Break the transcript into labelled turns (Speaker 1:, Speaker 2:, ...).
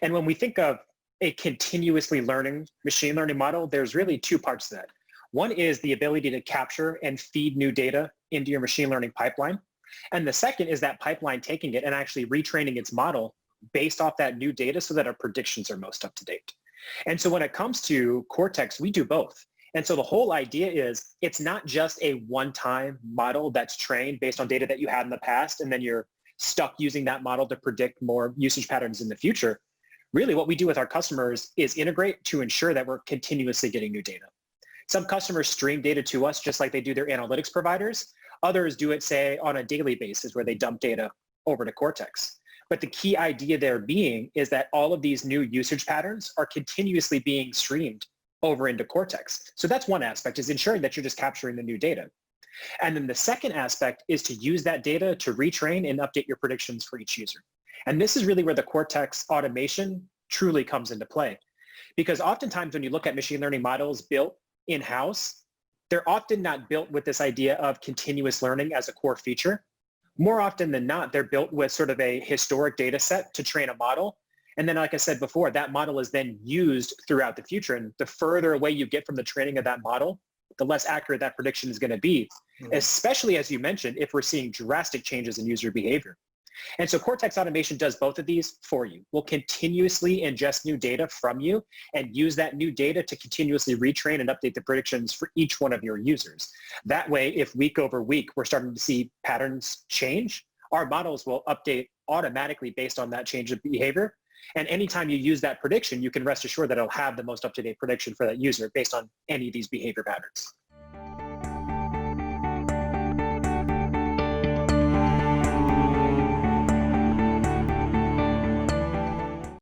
Speaker 1: And when we think of a continuously learning machine learning model, there's really two parts to that. One is the ability to capture and feed new data into your machine learning pipeline. And the second is that pipeline taking it and actually retraining its model based off that new data so that our predictions are most up to date. And so when it comes to Cortex, we do both. And so the whole idea is it's not just a one-time model that's trained based on data that you had in the past, and then you're stuck using that model to predict more usage patterns in the future. Really what we do with our customers is integrate to ensure that we're continuously getting new data. Some customers stream data to us just like they do their analytics providers. Others do it, say, on a daily basis where they dump data over to Cortex. But the key idea there being is that all of these new usage patterns are continuously being streamed over into Cortex. So that's one aspect, is ensuring that you're just capturing the new data. And then the second aspect is to use that data to retrain and update your predictions for each user. And this is really where the Cortex automation truly comes into play. Because oftentimes when you look at machine learning models built in-house, they're often not built with this idea of continuous learning as a core feature. More often than not, they're built with sort of a historic data set to train a model. And then, like I said before, that model is then used throughout the future. And the further away you get from the training of that model, the less accurate that prediction is going to be, especially, as you mentioned, if we're seeing drastic changes in user behavior. And so Cortex Automation does both of these for you. We'll continuously ingest new data from you and use that new data to continuously retrain and update the predictions for each one of your users. That way, if week over week we're starting to see patterns change, our models will update automatically based on that change of behavior. And anytime you use that prediction, you can rest assured that it'll have the most up-to-date prediction for that user based on any of these behavior patterns.